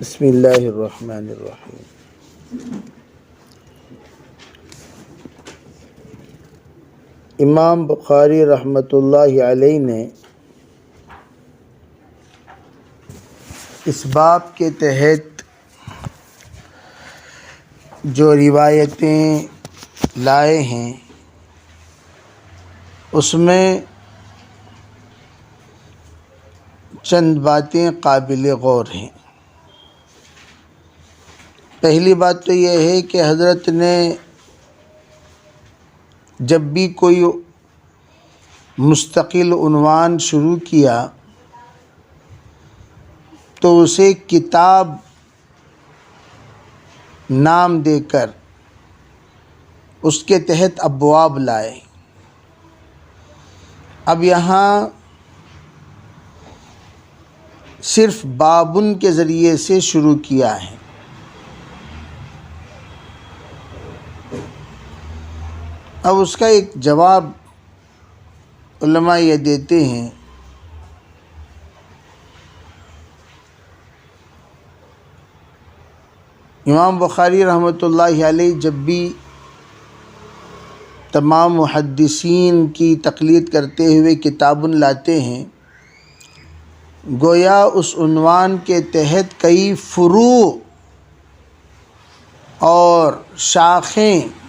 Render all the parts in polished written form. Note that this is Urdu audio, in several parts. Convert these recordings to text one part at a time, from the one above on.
بسم اللہ الرحمن الرحیم۔ امام بخاری رحمۃ اللہ علیہ نے اس باب کے تحت جو روایتیں لائے ہیں اس میں چند باتیں قابل غور ہیں۔ پہلی بات تو یہ ہے کہ حضرت نے جب بھی کوئی مستقل عنوان شروع کیا تو اسے کتاب نام دے کر اس کے تحت ابواب لائے۔ اب یہاں صرف بابن کے ذریعے سے شروع کیا ہے۔ اب اس کا ایک جواب علماء یہ دیتے ہیں امام بخاری رحمۃ اللہ علیہ جب بھی تمام محدثین کی تقلید کرتے ہوئے کتابن لاتے ہیں، گویا اس عنوان کے تحت کئی فروع اور شاخیں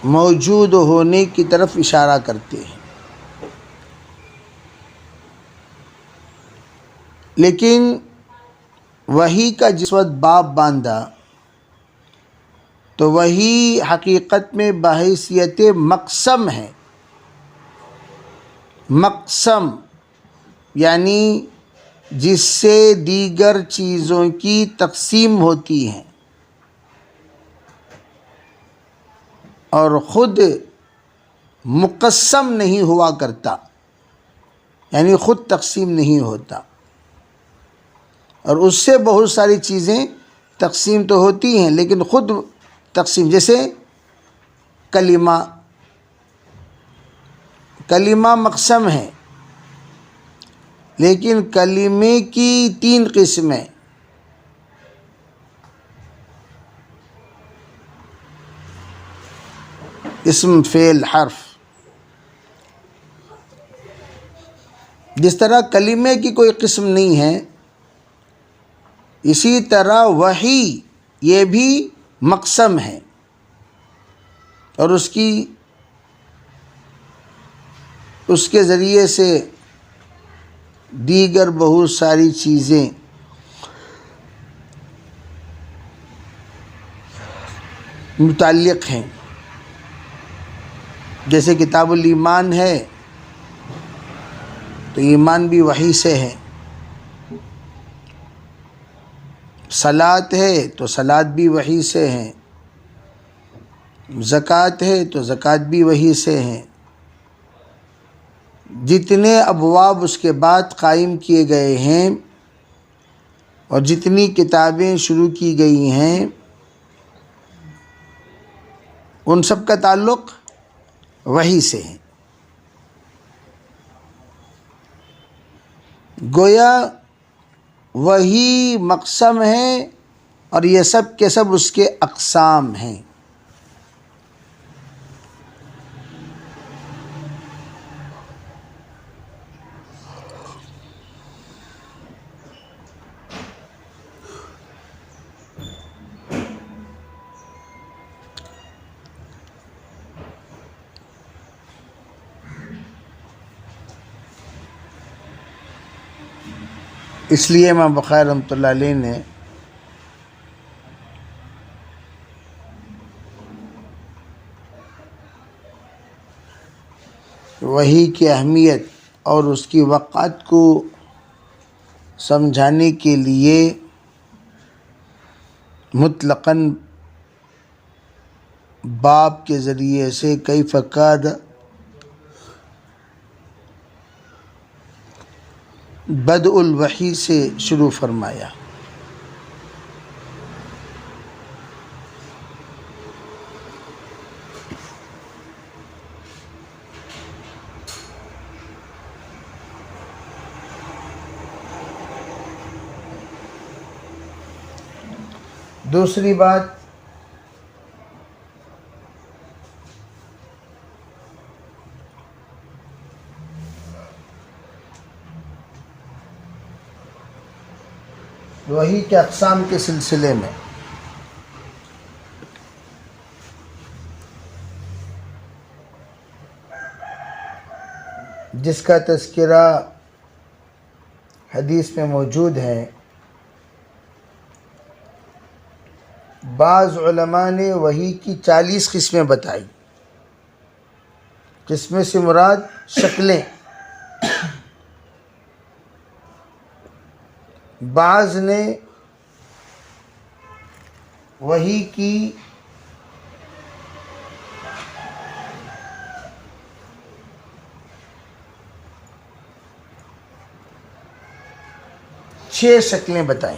موجود ہونے کی طرف اشارہ کرتے ہیں، لیکن وحی کا جس وقت باب باندھا تو وہی حقیقت میں بحیثیت مقسم ہے۔ مقسم یعنی جس سے دیگر چیزوں کی تقسیم ہوتی ہیں اور خود مقسم نہیں ہوا کرتا، یعنی خود تقسیم نہیں ہوتا، اور اس سے بہت ساری چیزیں تقسیم تو ہوتی ہیں لیکن خود تقسیم، جیسے کلمہ مقسم ہے لیکن کلمے کی 3 قسمیں، اسم، فعل، حرف۔ جس طرح کلمے کی کوئی قسم نہیں ہے، اسی طرح وحی یہ بھی مقسم ہے، اور اس کے ذریعے سے دیگر بہت ساری چیزیں متعلق ہیں۔ جیسے کتاب الایمان ہے تو ایمان بھی وحی سے ہے، صلاۃ ہے تو صلاۃ بھی وحی سے ہے، زکوٰۃ ہے تو زکوٰۃ بھی وحی سے ہے۔ جتنے ابواب اس کے بعد قائم کیے گئے ہیں اور جتنی کتابیں شروع کی گئی ہیں ان سب کا تعلق وحی سے ہے۔ گویا وہی مقسم ہے اور یہ سب کے سب اس کے اقسام ہیں۔ اس لیے امام بخاری رحمۃ اللہ علیہ نے وحی کی اہمیت اور اس کی وقعت کو سمجھانے کے لیے مطلقاً باب کے ذریعے سے کیف کاد بدء الوحی سے شروع فرمایا۔ دوسری بات، وحی کے اقسام کے سلسلے میں جس کا تذکرہ حدیث میں موجود ہے، بعض علماء نے وحی کی 40 قسمیں بتائی۔ قسمیں سے مراد شکلیں، بعض نے وحی کی 6 شکلیں بتائیں۔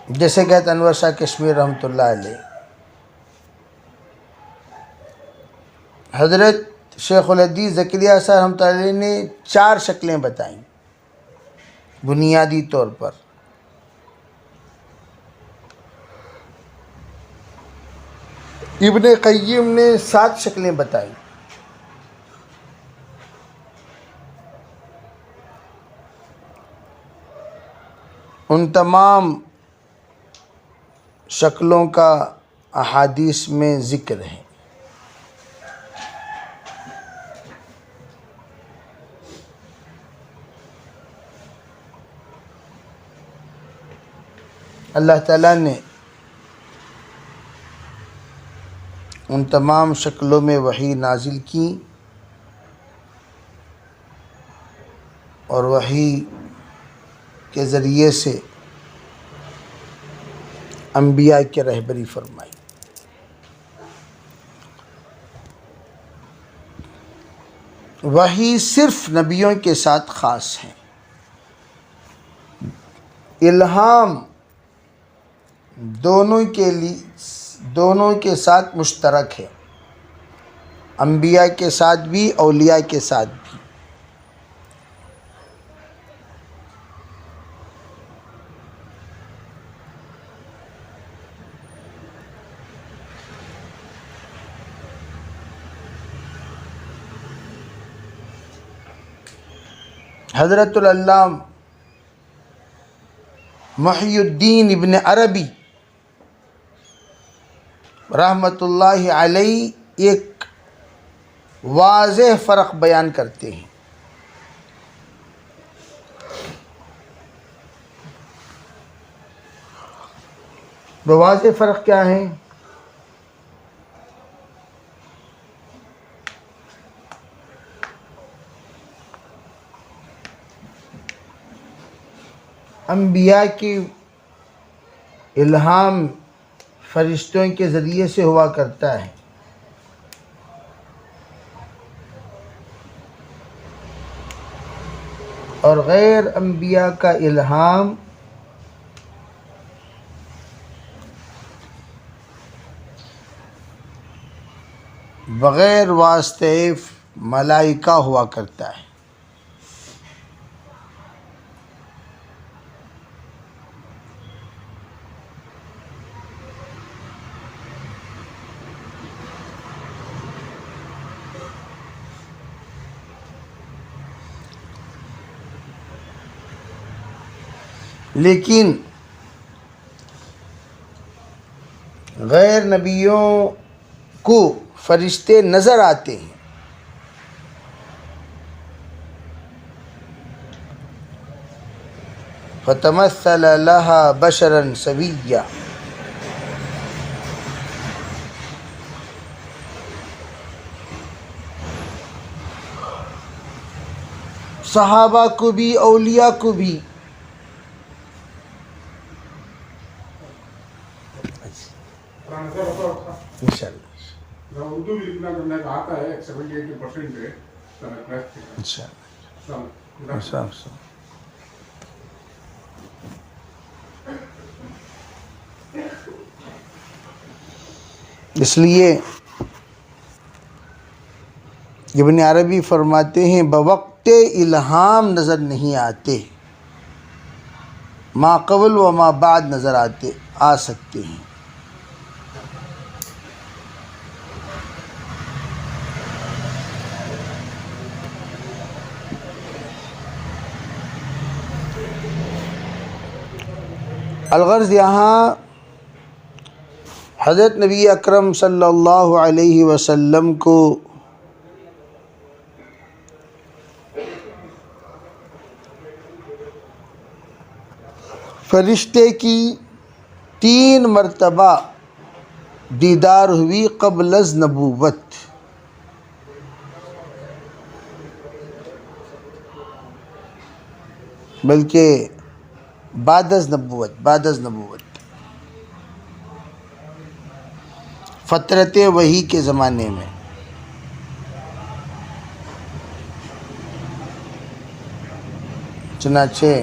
جیسے کہ انور شاہ کشمیر رحمۃ اللہ علیہ، حضرت شیخ الحدیث زکریا صاحب رحمۃ اللہ علیہ نے 4 شکلیں بتائیں بنیادی طور پر۔ ابن قیم نے 7 شکلیں بتائیں۔ ان تمام شکلوں کا احادیث میں ذکر ہے۔ اللہ تعالیٰ نے ان تمام شکلوں میں وحی نازل کی، اور وحی کے ذریعے سے انبیاء کی رہبری فرمائی۔ وحی صرف نبیوں کے ساتھ خاص ہے، الہام دونوں کے ساتھ مشترک ہے، انبیاء کے ساتھ بھی، اولیاء کے ساتھ بھی۔ حضرت العلامہ محی الدین ابن عربی رحمۃ اللہ علیہ ایک واضح فرق بیان کرتے ہیں۔ وہ واضح فرق کیا ہے؟ انبیاء کی الہام فرشتوں کے ذریعے سے ہوا کرتا ہے، اور غیر انبیاء کا الہام بغیر واسطے ملائکہ ہوا کرتا ہے۔ لیکن غیر نبیوں کو فرشتے نظر آتے ہیں، فَتَمَثَّلَ لَهَا بَشَرًا سَوِيًّا۔ صحابہ کو بھی، اولیاء کو بھی۔ انشاءاللہ اردو لکھنا کرنے کا آتا ہے 70-80% انشاءاللہ۔ اس لیے ابن عربی فرماتے ہیں بوقت نقطے الہام نظر نہیں آتے، ما قبل و ما بعد نظر آ سکتے ہیں۔ الغرض یہاں حضرت نبی اکرم صلی اللہ علیہ وسلم کو فرشتے کی 3 مرتبہ دیدار ہوئی قبل از نبوت، بلکہ بعد از نبوت فترت وحی کے زمانے میں۔ چنانچہ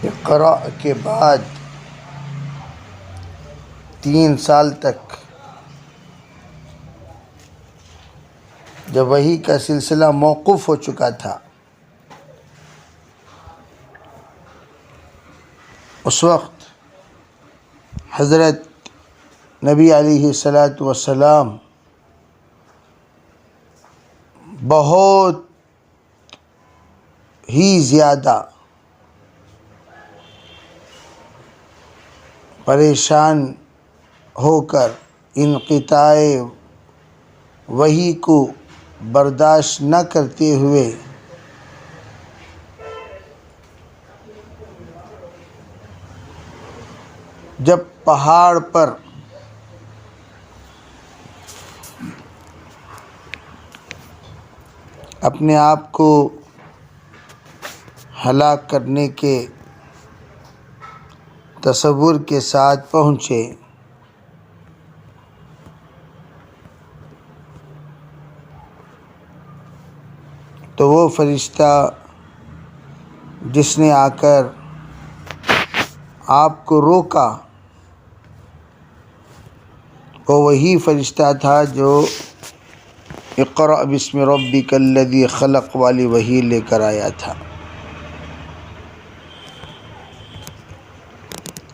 اقرا کے بعد 3 سال تک جب وحی کا سلسلہ موقوف ہو چکا تھا، اس وقت حضرت نبی علیہ الصلاۃ والسلام بہت ہی زیادہ پریشان ہو کر انقطاع وحی کو برداشت نہ کرتے ہوئے جب پہاڑ پر اپنے آپ کو ہلاک کرنے کے تصور کے ساتھ پہنچے، تو وہ فرشتہ جس نے آ کر آپ کو روکا، وہ وہی فرشتہ تھا جو اقرأ بسم ربک الذی خلق والی وحی لے کر آیا تھا۔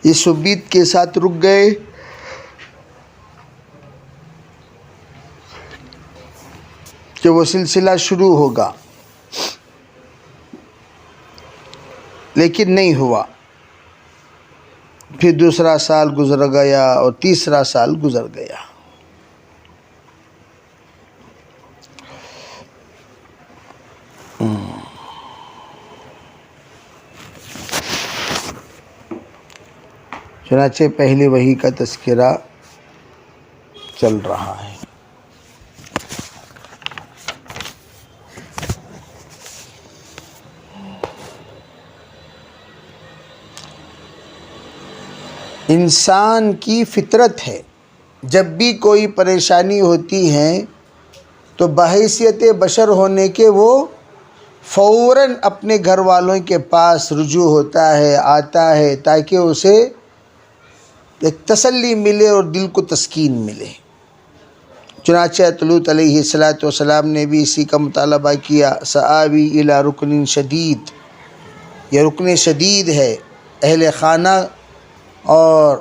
اس امید کے ساتھ رک گئے کہ وہ سلسلہ شروع ہوگا، لیکن نہیں ہوا۔ پھر 2 سال گزر گیا اور 3 سال گزر گیا۔ چنانچہ پہلی وحی کا تذکرہ چل رہا ہے۔ انسان کی فطرت ہے، جب بھی کوئی پریشانی ہوتی ہے تو بحیثیت بشر ہونے کے وہ فوراً اپنے گھر والوں کے پاس رجوع ہوتا ہے، آتا ہے، تاکہ اسے ایک تسلی ملے اور دل کو تسکین ملے۔ چنانچہ لوط علیہ السلام نے بھی اسی کا مطالبہ کیا، سآوی الی رکن شدید، یہ رکن شدید ہے، اہل خانہ اور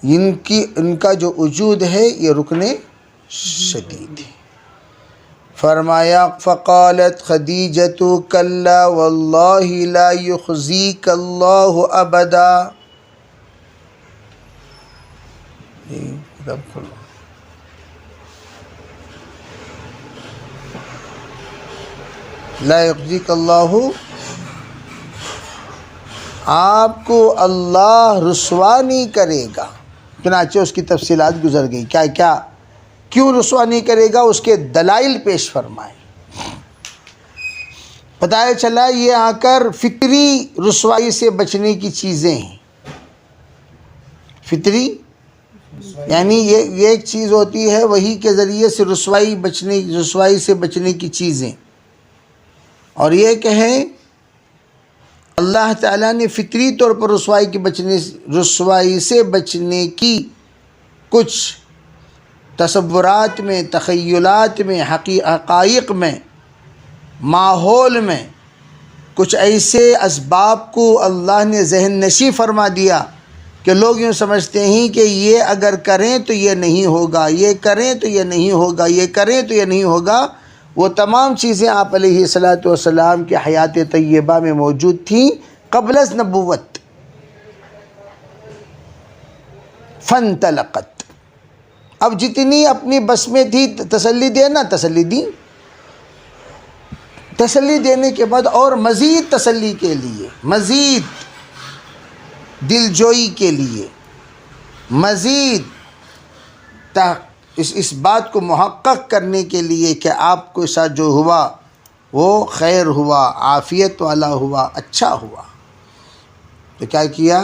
ان کا جو وجود ہے یہ رکن شدید ہے۔ فرمایا فقالت خدیجۃ کلا واللہ لا یخزیک اللہ ابدا۔ لا یخزیک اللہ، آپ کو اللہ رسوا نہیں کرے گا۔ چنانچہ اس کی تفصیلات گزر گئی، کیوں رسوا نہیں کرے گا، اس کے دلائل پیش فرمائے۔ پتہ چلا یہ آ کر فطری رسوائی سے بچنے کی چیزیں ہیں۔ فطری یعنی یہ ایک چیز ہوتی ہے وحی کے ذریعے سے رسوائی سے بچنے کی چیزیں، اور یہ کہیں اللہ تعالیٰ نے فطری طور پر رسوائی سے بچنے کی کچھ تصورات میں، تخیلات میں، حقائق میں، ماحول میں کچھ ایسے اسباب کو اللہ نے ذہن نشیں فرما دیا کہ لوگ یوں سمجھتے ہیں کہ یہ اگر کریں تو یہ نہیں ہوگا، یہ کریں تو یہ نہیں ہوگا، یہ کریں تو یہ نہیں ہوگا۔ وہ تمام چیزیں آپ علیہ الصلاۃ والسلام کے حیات طیبہ میں موجود تھیں قبل از نبوت۔ فانطلقت، اب جتنی اپنی بس میں تھی تسلی دینا، تسلی دی۔ تسلی دینے کے بعد اور مزید تسلی کے لیے، مزید دل جوئی کے لیے، مزید اس بات کو محقق کرنے کے لیے کہ آپ کو ساتھ جو ہوا وہ خیر ہوا، عافیت والا ہوا، اچھا ہوا، تو کیا کیا؟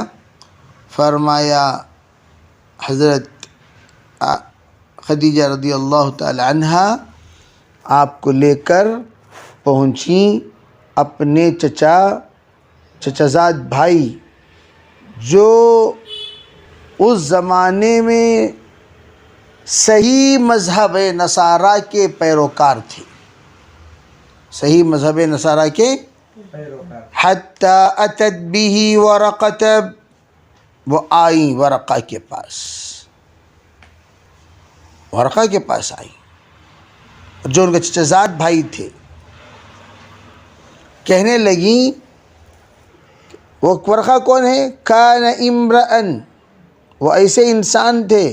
فرمایا حضرت خدیجہ رضی اللہ تعالی عنہا آپ کو لے کر پہنچیں اپنے چچا زاد بھائی جو اس زمانے میں صحیح مذہب نصارہ کے پیروکار تھے، صحیح مذہب نصارہ کے حتی اتت به ورقۃ، وہ آئیں ورقہ کے پاس، ورقہ کے پاس آئیں جو ان کے چچا زاد بھائی تھے۔ کہنے لگیں، وہ ورقہ کون ہے؟ کان امرأن، وہ ایسے انسان تھے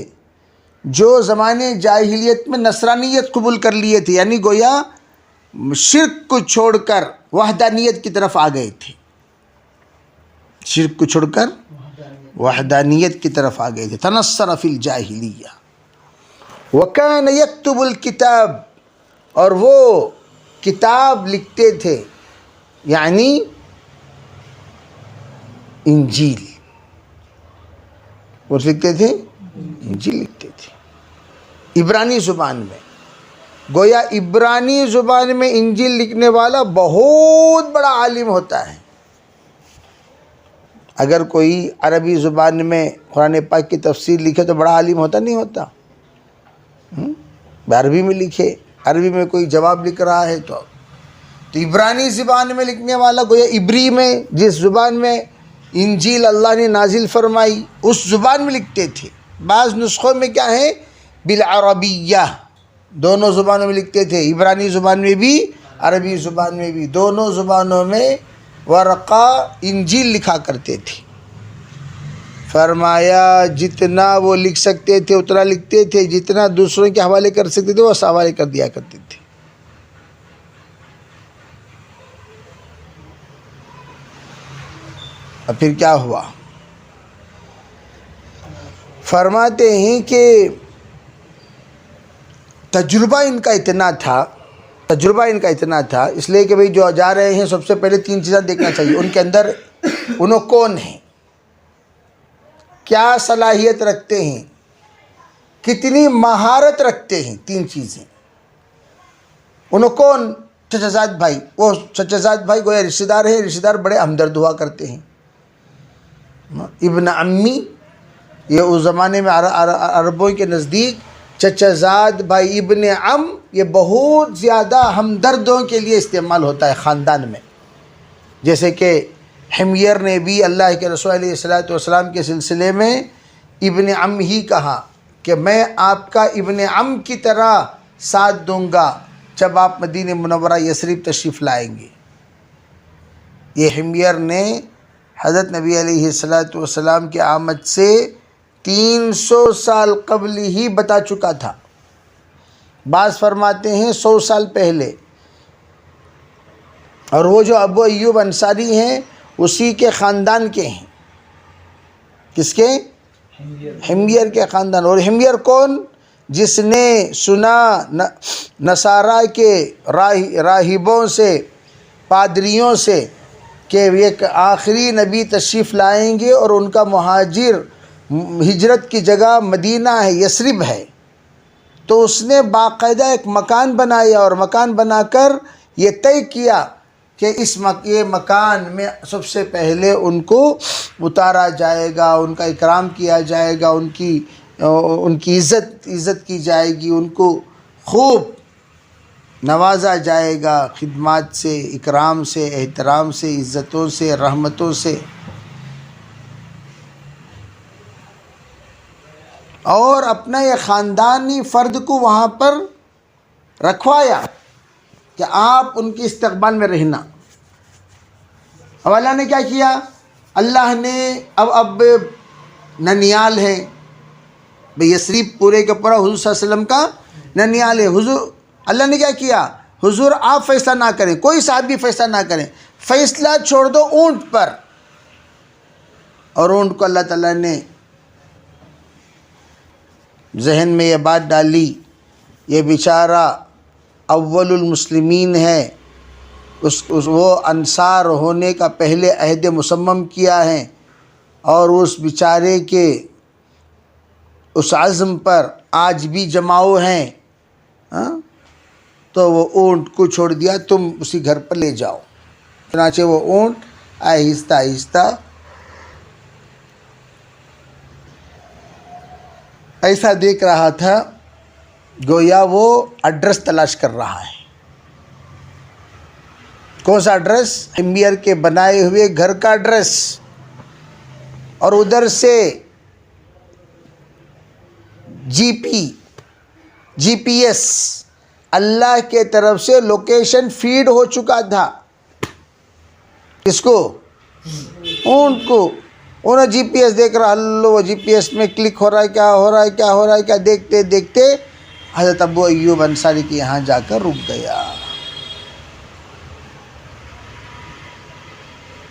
جو زمانے جاہلیت میں نصرانیت قبول کر لیے تھے، یعنی گویا شرک کو چھوڑ کر وحدانیت کی طرف آ گئے تھے، شرک کو چھوڑ کر وحدانیت کی طرف آ گئے تھے۔ تنصر فی الجاہلیہ، وکان یکتب الکتاب، اور وہ کتاب لکھتے تھے، یعنی انجیل، وہ لکھتے تھے، انجیل لکھتے تھے عبرانی زبان میں۔ گویا عبرانی زبان میں انجیل لکھنے والا بہت بڑا عالم ہوتا ہے۔ اگر کوئی عربی زبان میں قرآن پاک کی تفسیر لکھے تو بڑا عالم ہوتا نہیں ہوتا؟ عربی میں لکھے، عربی میں کوئی جواب لکھ رہا ہے تو عبرانی زبان میں لکھنے والا، گویا عبری میں جس زبان میں انجیل اللہ نے نازل فرمائی اس زبان میں لکھتے تھے۔ بعض نسخوں میں کیا ہے؟ بالعربیہ، دونوں زبانوں میں لکھتے تھے، عبرانی زبان میں بھی، عربی زبان میں بھی، دونوں زبانوں میں ورقہ انجیل لکھا کرتے تھے۔ فرمایا جتنا وہ لکھ سکتے تھے اتنا لکھتے تھے، جتنا دوسروں کے حوالے کر سکتے تھے وہ حوالے کر دیا کرتے تھے۔ اب پھر کیا ہوا؟ فرماتے ہیں کہ تجربہ ان کا اتنا تھا، اس لیے کہ بھئی جو جا رہے ہیں سب سے پہلے 3 چیزیں دیکھنا چاہیے ان کے اندر، انہوں کون ہیں، کیا صلاحیت رکھتے ہیں، کتنی مہارت رکھتے ہیں، 3 چیزیں۔ انہوں کون؟ چچا زاد بھائی، وہ چچا زاد بھائی گویا رشتہ دار ہیں، رشتہ دار بڑے ہمدرد ہوا کرتے ہیں۔ ابن عمی، یہ اس زمانے میں عربوں کے نزدیک چچا زاد بھائی، ابن عم، یہ بہت زیادہ ہمدردوں کے لیے استعمال ہوتا ہے خاندان میں۔ جیسے کہ حمیر نے بھی اللہ کے رسول علیہ السلام کے سلسلے میں ابن عم ہی کہا کہ میں آپ کا ابن عم کی طرح ساتھ دوں گا جب آپ مدینہ منورہ یثرب تشریف لائیں گے۔ یہ حمیر نے حضرت نبی علیہ السلام کے آمد سے 300 سال قبل ہی بتا چکا تھا، بعض فرماتے ہیں 100 سال پہلے۔ اور وہ جو ابو ایوب انصاری ہیں اسی کے خاندان کے ہیں۔ کس کے؟ حمیر کے خاندان۔ اور حمیر کون؟ جس نے سنا نصارہ کے راہبوں سے، پادریوں سے کہ ایک آخری نبی تشریف لائیں گے اور ان کا ہجرت کی جگہ مدینہ ہے، یثرب ہے، تو اس نے باقاعدہ ایک مکان بنایا اور مکان بنا کر یہ طے کیا کہ یہ مکان میں سب سے پہلے ان کو اتارا جائے گا، ان کا اکرام کیا جائے گا، ان کی عزت کی جائے گی، ان کو خوب نوازا جائے گا خدمات سے، اکرام سے، احترام سے، عزتوں سے، رحمتوں سے. اور اپنا یہ خاندانی فرد کو وہاں پر رکھوایا کہ آپ ان کے استقبال میں رہنا. اب اللہ نے کیا کیا؟ اللہ نے اب ننیال ہے، یثرب پورے کا پورا حضور صلی اللہ علیہ وسلم کا ننیال ہے. اللہ نے کیا کیا؟ حضور آپ فیصلہ نہ کریں، کوئی صحابی فیصلہ نہ کریں، فیصلہ چھوڑ دو اونٹ پر. اور اونٹ کو اللہ تعالیٰ نے ذہن میں یہ بات ڈالی، یہ بیچارہ اول المسلمین ہے، وہ انصار ہونے کا پہلے عہد مسمم کیا ہے، اور اس بیچارے کے اس عزم پر آج بھی جماؤ ہیں. تو وہ اونٹ کو چھوڑ دیا، تم اسی گھر پر لے جاؤ. چنانچہ وہ اونٹ آہستہ آہستہ ایسا دیکھ رہا تھا گویا وہ ایڈریس تلاش کر رہا ہے. کون سا ایڈریس؟ امبیر کے بنائے ہوئے گھر کا ایڈریس. اور ادھر سے جی پی ایس اللہ کے طرف سے لوکیشن فیڈ ہو چکا تھا. کس کو؟ اونٹ کو. انہوں جی پی ایس دیکھ رہا، وہ جی پی ایس میں کلک ہو رہا ہے، کیا ہو رہا ہے، کیا ہو رہا ہے، کیا دیکھتے دیکھتے حضرت ابو ایوب انصاری کے یہاں جا کر رک گیا.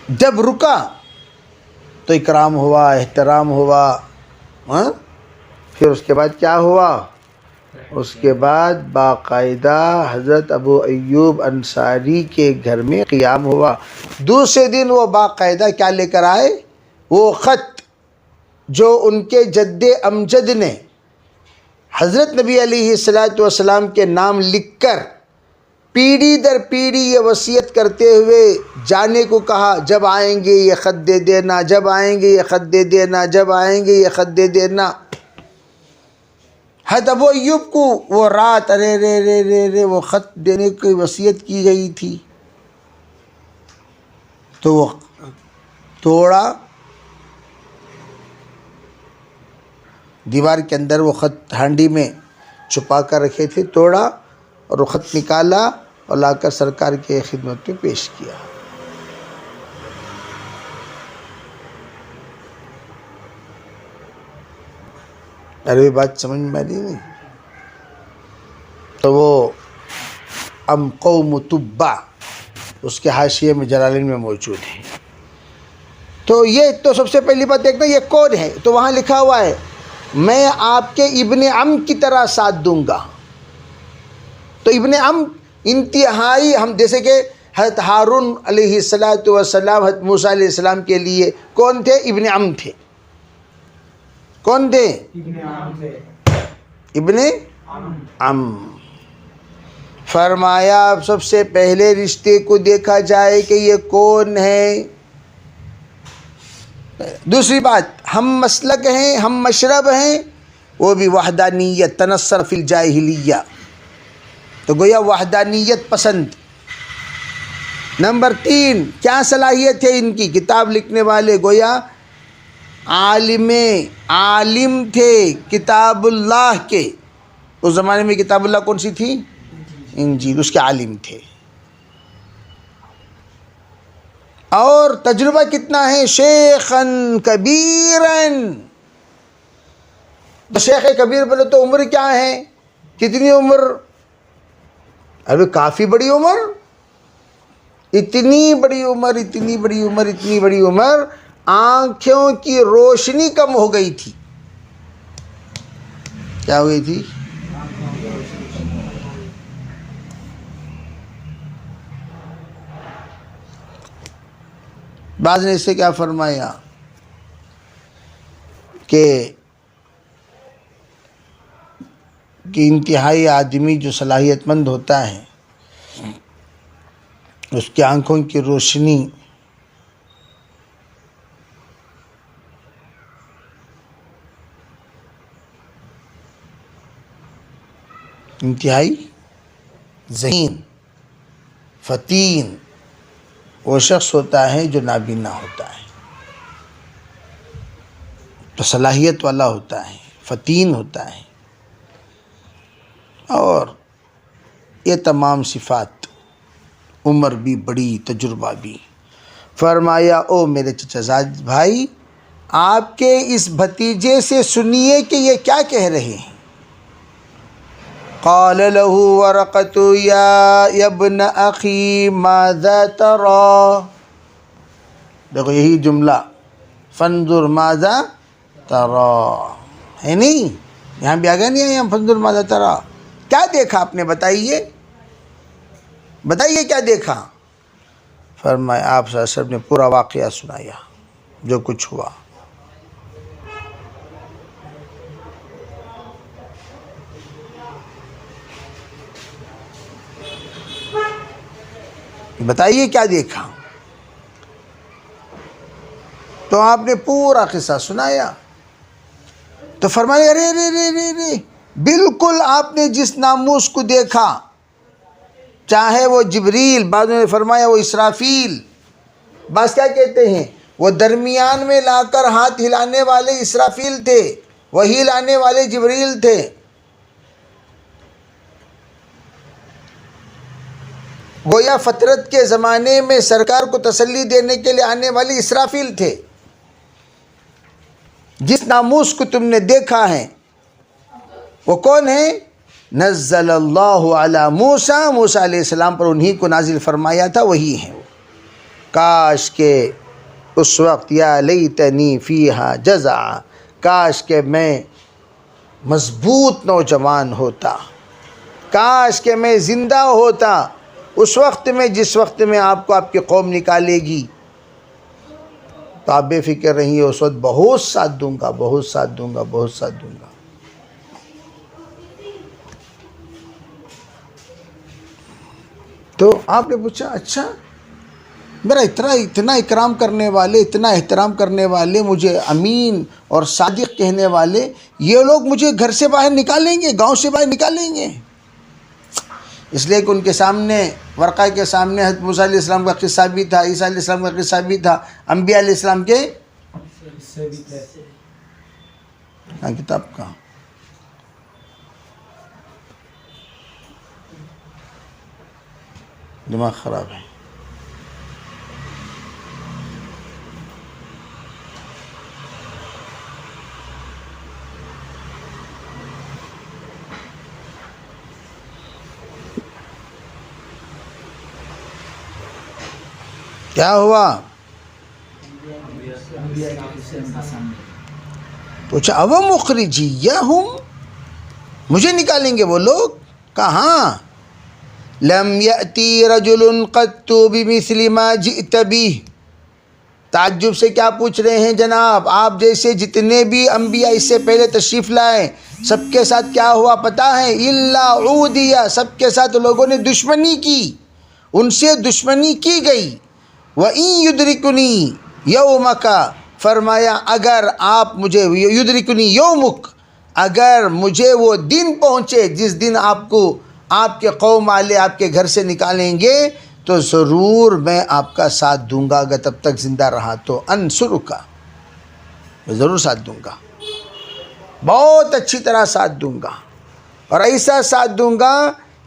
جب رکا تو اکرام ہوا، احترام ہوا. پھر اس کے بعد کیا ہوا؟ اس کے بعد باقاعدہ حضرت ابو ایوب انصاری کے گھر میں قیام ہوا. دوسرے دن وہ باقاعدہ کیا لے کر آئے؟ وہ خط جو ان کے جد امجد نے حضرت نبی علیہ السلام کے نام لکھ کر پیڑھی در پیڑھی یہ وصیت کرتے ہوئے جانے کو کہا، جب آئیں گے یہ خط دے دینا، جب آئیں گے یہ خط دے دینا، جب آئیں گے یہ خط دے دینا. حضرت ابو ایوب کو وہ رات ارے وہ خط دینے کی وصیت کی گئی تھی، تو وہ توڑا، دیوار کے اندر وہ خط ہانڈی میں چھپا کر رکھے تھے، توڑا اور وہ خط نکالا اور لا کر سرکار کے خدمت میں پیش کیا. عربی بات سمجھ میں آ رہی نہیں؟ تو وہ ام قوم تبع اس کے حاشیے میں جلالین میں موجود ہے. تو یہ تو سب سے پہلی بات دیکھنا، یہ کون ہے؟ تو وہاں لکھا ہوا ہے میں آپ کے ابن عم کی طرح ساتھ دوں گا. تو ابن عم انتہائی، ہم جیسے کہ حضرت ہارون علیہ السلام حضرت موسیٰ علیہ السلام کے لیے کون تھے؟ ابن عم تھے. کون تھے؟ ابن عم. فرمایا سب سے پہلے رشتے کو دیکھا جائے کہ یہ کون ہے. دوسری بات، ہم مسلک ہیں، ہم مشرب ہیں، وہ بھی وحدانیت، تنصر فی الجاہلیہ، تو گویا وحدانیت پسند. نمبر 3، کیا صلاحیت ہے ان کی؟ کتاب لکھنے والے گویا عالم تھے کتاب اللہ کے. اس زمانے میں کتاب اللہ کون سی تھی؟ انجیل. اس کے عالم تھے. اور تجربہ کتنا ہے؟ شیخاً کبیراً. تو شیخ کبیر بولے تو عمر کیا ہے؟ کتنی عمر؟ ابھی کافی بڑی عمر، اتنی بڑی عمر، اتنی بڑی عمر، اتنی بڑی عمر. آنکھوں کی روشنی کم ہو گئی تھی. کیا ہو گئی تھی؟ بعض نے اس سے کیا فرمایا کہ انتہائی آدمی جو صلاحیت مند ہوتا ہے اس کی آنکھوں کی روشنی انتہائی ذہین فتین وہ شخص ہوتا ہے جو نابینا ہوتا ہے، تو صلاحیت والا ہوتا ہے، فتین ہوتا ہے، اور یہ تمام صفات، عمر بھی بڑی، تجربہ بھی۔ فرمایا او میرے چچا زاد بھائی، آپ کے اس بھتیجے سے سنیے کہ یہ کیا کہہ رہے ہیں۔ قال له ورقة یا ابن اخی ماذا ترى، دیکھو یہی جملہ، فانظر ماذا ترى ہے نہیں، یہاں بھی آگے نہیں ہے، یہاں فانظر ماذا ترى، کیا دیکھا آپ نے، بتائیے بتائیے کیا دیکھا۔ فرمایا آپ صلی اللہ علیہ وسلم نے پورا واقعہ سنایا جو کچھ ہوا۔ بتائیے کیا دیکھا، تو آپ نے پورا قصہ سنایا۔ تو فرمایا ارے ارے ارے ارے ارے، بالکل آپ نے جس ناموس کو دیکھا، چاہے وہ جبریل، بعضوں نے فرمایا وہ اسرافیل، بعض کیا کہتے ہیں وہ درمیان میں لا کر ہاتھ ہلانے والے اسرافیل تھے، وہی لانے والے جبریل تھے۔ گویا فطرت کے زمانے میں سرکار کو تسلی دینے کے لیے آنے والی اسرافیل تھے۔ جس ناموس کو تم نے دیکھا ہے وہ کون ہے؟ نزل اللہ علی موسیٰ، موسیٰ علیہ السلام پر انہی کو نازل فرمایا تھا، وہی ہے۔ کاش کہ اس وقت، یا لیتنی فیہا جزع، کاش کہ میں مضبوط نوجوان ہوتا، کاش کہ میں زندہ ہوتا اس وقت میں، جس وقت میں آپ کو آپ کی قوم نکالے گی، تو آپ بے فکر رہیے، اس وقت بہت ساتھ دوں گا، بہت ساتھ دوں گا، بہت ساتھ دوں گا۔ تو آپ نے پوچھا اچھا، میرا اتنا اکرام کرنے والے، اتنا احترام کرنے والے، مجھے امین اور صادق کہنے والے، یہ لوگ مجھے گھر سے باہر نکالیں گے، گاؤں سے باہر نکالیں گے؟ اس لیے کہ ان کے سامنے، ورقہ کے سامنے حضرت موسیٰ علیہ السلام کا قصہ بھی تھا، عیسیٰ علیہ السلام کا قصہ بھی تھا، انبیاء علیہ السلام کے کتاب کا۔ دماغ خراب ہے۔ کیا ہوا؟ پوچھا او مخرجیہم، مجھے نکالیں گے وہ لوگ؟ کہاں؟ لم یأتی رجل قط بمثل ما جئت به، تعجب سے کیا پوچھ رہے ہیں جناب؟ آپ جیسے جتنے بھی انبیاء اس سے پہلے تشریف لائے، سب کے ساتھ کیا ہوا پتہ ہے؟ الا عودیہ، سب کے ساتھ لوگوں نے دشمنی کی، ان سے دشمنی کی گئی۔ وَإِن يُدْرِكُنِي يَوْمَكَ، فرمایا اگر آپ مجھے، یدرکنی یومک، اگر مجھے وہ دن پہنچے جس دن آپ کو آپ کے قوم والے آپ کے گھر سے نکالیں گے، تو ضرور میں آپ کا ساتھ دوں گا، اگر تب تک زندہ رہا تو انصرک، میں ضرور ساتھ دوں گا، بہت اچھی طرح ساتھ دوں گا، اور ایسا ساتھ دوں گا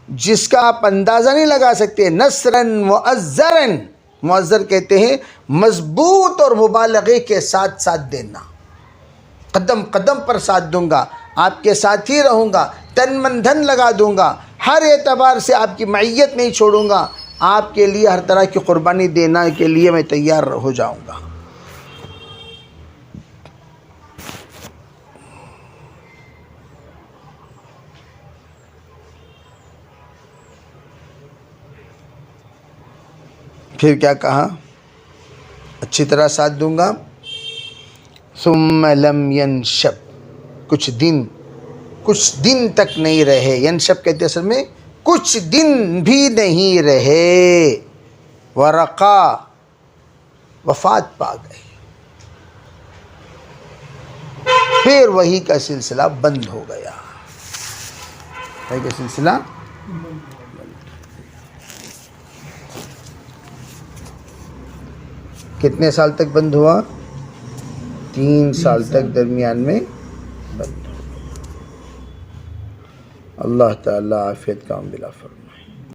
جس کا آپ اندازہ نہیں لگا سکتے۔ نصراً مؤزراً، مؤزر کہتے ہیں مضبوط اور مبالغے کے ساتھ ساتھ دینا، قدم قدم پر ساتھ دوں گا، آپ کے ساتھ ہی رہوں گا، تن من دھن لگا دوں گا، ہر اعتبار سے آپ کی معیت نہیں چھوڑوں گا، آپ کے لیے ہر طرح کی قربانی دینا کے لیے میں تیار ہو جاؤں گا۔ پھر کیا کہا؟ اچھی طرح ساتھ دوں گا۔ ثم لم ینشب، کچھ دن تک نہیں رہے، ینشب کہتے اصل میں کچھ دن بھی نہیں رہے، ورقا وفات پا گئے، پھر وحی کا سلسلہ بند ہو گیا، وحی کا سلسلہ کتنے سال تک بند ہوا؟ 3 سال تک درمیان میں بند ہو گیا۔ اللہ تعالیٰ عافیت کا معاملہ فرمائے۔